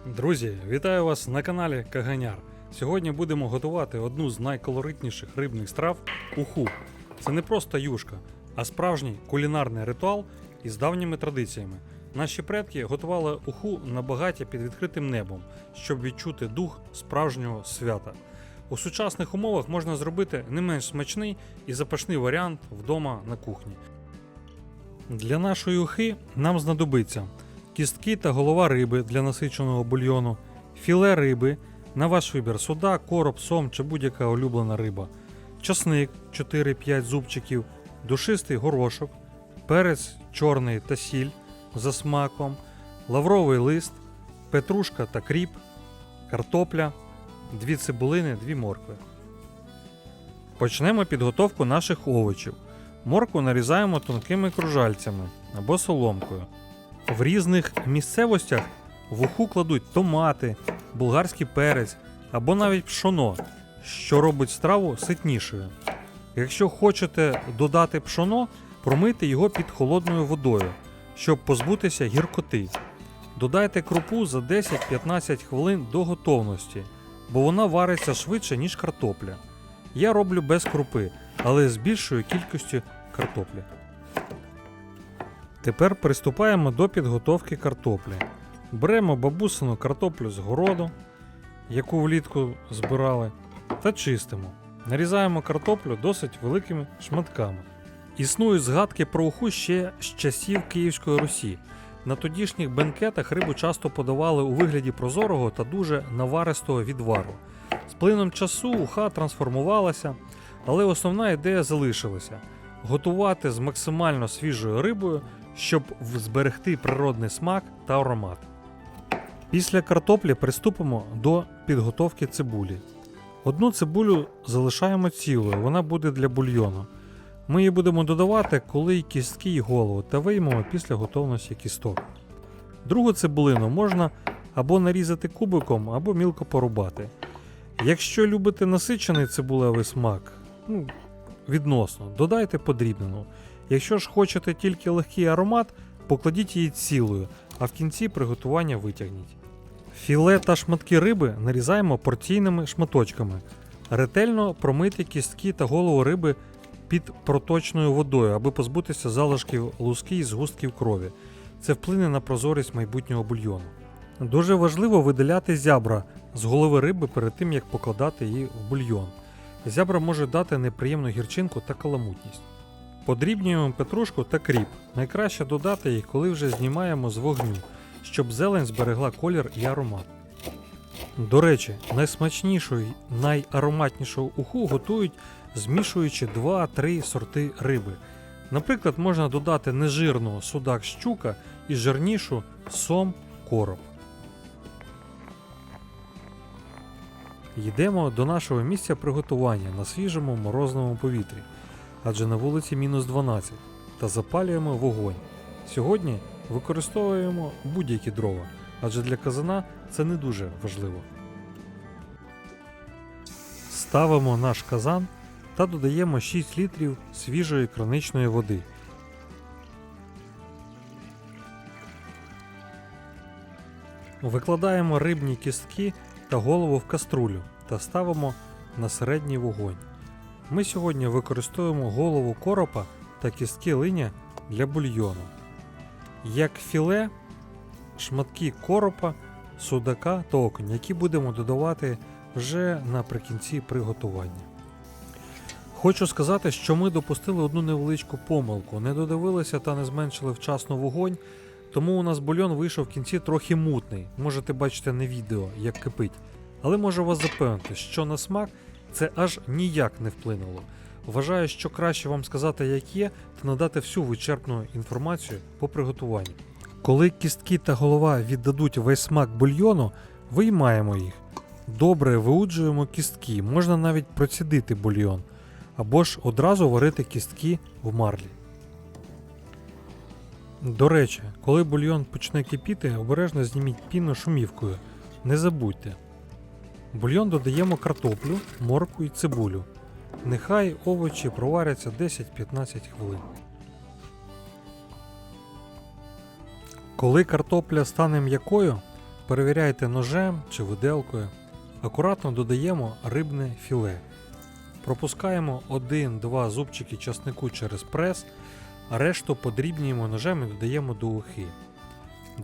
Друзі, вітаю вас на каналі Каганяр. Сьогодні будемо готувати одну з найколоритніших рибних страв уху. Це не просто юшка, а справжній кулінарний ритуал із давніми традиціями. Наші предки готували уху на багаття під відкритим небом, щоб відчути дух справжнього свята. У сучасних умовах можна зробити не менш смачний і запашний варіант вдома на кухні. Для нашої ухи нам знадобиться кістки та голова риби для насиченого бульйону, філе риби, на ваш вибір судак, короб, сом чи будь-яка улюблена риба, часник 4-5 зубчиків, душистий горошок, перець чорний та сіль за смаком, лавровий лист, петрушка та кріп, картопля, 2 цибулини, 2 моркви. Почнемо підготовку наших овочів. Моркву нарізаємо тонкими кружальцями або соломкою. В різних місцевостях в уху кладуть томати, болгарський перець або навіть пшоно, що робить страву ситнішою. Якщо хочете додати пшоно, промийте його під холодною водою, щоб позбутися гіркоти. Додайте крупу за 10-15 хвилин до готовності, бо вона вариться швидше, ніж картопля. Я роблю без крупи, але з більшою кількістю картоплі. Тепер приступаємо до підготовки картоплі. Беремо бабусину картоплю з городу, яку влітку збирали, та чистимо. Нарізаємо картоплю досить великими шматками. Існують згадки про уху ще з часів Київської Русі. На тодішніх бенкетах рибу часто подавали у вигляді прозорого та дуже наваристого відвару. З плином часу уха трансформувалася, але основна ідея залишилася – готувати з максимально свіжою рибою, щоб зберегти природний смак та аромат. Після картоплі приступимо до підготовки цибулі. Одну цибулю залишаємо цілою, вона буде для бульйону. Ми її будемо додавати, коли й кістки й голову, та виймемо після готовності кісток. Другу цибулину можна або нарізати кубиком, або мілко порубати. Якщо любите насичений цибулевий смак, відносно, додайте подрібнену. Якщо ж хочете тільки легкий аромат, покладіть її цілою, а в кінці приготування витягніть. Філе та шматки риби нарізаємо порційними шматочками. Ретельно промийте кістки та голову риби під проточною водою, аби позбутися залишків луски і згустків крові. Це вплине на прозорість майбутнього бульйону. Дуже важливо видаляти зябра з голови риби перед тим, як покладати її в бульйон. Зябра може дати неприємну гірчинку та каламутність. Подрібнюємо петрушку та кріп. Найкраще додати їх, коли вже знімаємо з вогню, щоб зелень зберегла колір і аромат. До речі, найсмачнішу й найароматнішу уху готують, змішуючи 2-3 сорти риби. Наприклад, можна додати нежирну судак-щука і жирнішу сом-короб. Йдемо до нашого місця приготування на свіжому морозному повітрі, адже на вулиці -12, та запалюємо вогонь. Сьогодні використовуємо будь-які дрова, адже для казана це не дуже важливо. Ставимо наш казан та додаємо 6 літрів свіжої краничної води. Викладаємо рибні кістки та голову в каструлю та ставимо на середній вогонь. Ми сьогодні використовуємо голову коропа та кістки линя для бульйону. Як філе, шматки коропа, судака та окунь, які будемо додавати вже наприкінці приготування. Хочу сказати, що ми допустили одну невеличку помилку, не додивилися та не зменшили вчасно вогонь, тому у нас бульйон вийшов в кінці трохи мутний, можете бачити на відео, як кипить. Але можу вас запевнити, що на смак це аж ніяк не вплинуло. Вважаю, що краще вам сказати, як є, та надати всю вичерпну інформацію по приготуванню. Коли кістки та голова віддадуть весь смак бульйону, виймаємо їх. Добре виуджуємо кістки, можна навіть процідити бульйон, або ж одразу варити кістки в марлі. До речі, коли бульйон почне кипіти, обережно зніміть піну шумівкою, не забудьте. В бульйон додаємо картоплю, моркву і цибулю. Нехай овочі проваряться 10-15 хвилин. Коли картопля стане м'якою, Перевіряйте ножем чи виделкою. Акуратно додаємо рибне філе. Пропускаємо 1-2 зубчики часнику через прес, а решту подрібнюємо ножем і додаємо до ухи.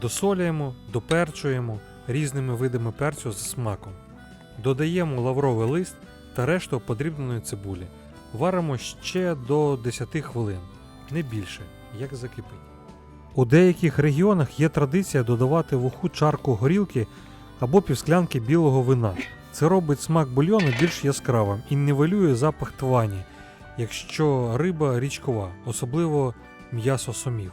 Досолюємо, доперчуємо різними видами перцю з смаком. Додаємо лавровий лист та решту подрібненої цибулі. Варимо ще до 10 хвилин, не більше, як закипить. У деяких регіонах є традиція додавати в уху чарку горілки або півсклянки білого вина. Це робить смак бульйону більш яскравим і нівелює запах твані, якщо риба річкова, особливо м'ясо сомів.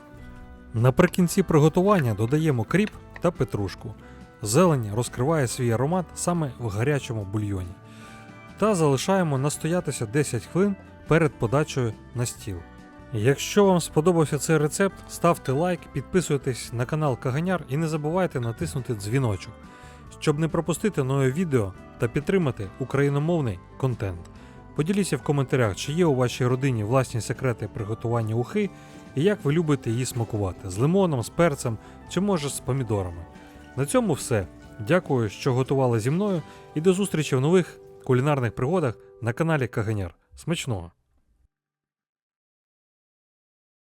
Наприкінці приготування додаємо кріп та петрушку. Зелень розкриває свій аромат саме в гарячому бульйоні. Та залишаємо настоятися 10 хвилин перед подачею на стіл. Якщо вам сподобався цей рецепт, ставте лайк, підписуйтесь на канал Каганяр і не забувайте натиснути дзвіночок, щоб не пропустити нове відео та підтримати україномовний контент. Поділіться в коментарях, чи є у вашій родині власні секрети приготування ухи і як ви любите її смакувати – з лимоном, з перцем чи може з помідорами. На цьому все. Дякую, що готували зі мною і до зустрічі в нових кулінарних пригодах на каналі Каганяр. Смачного!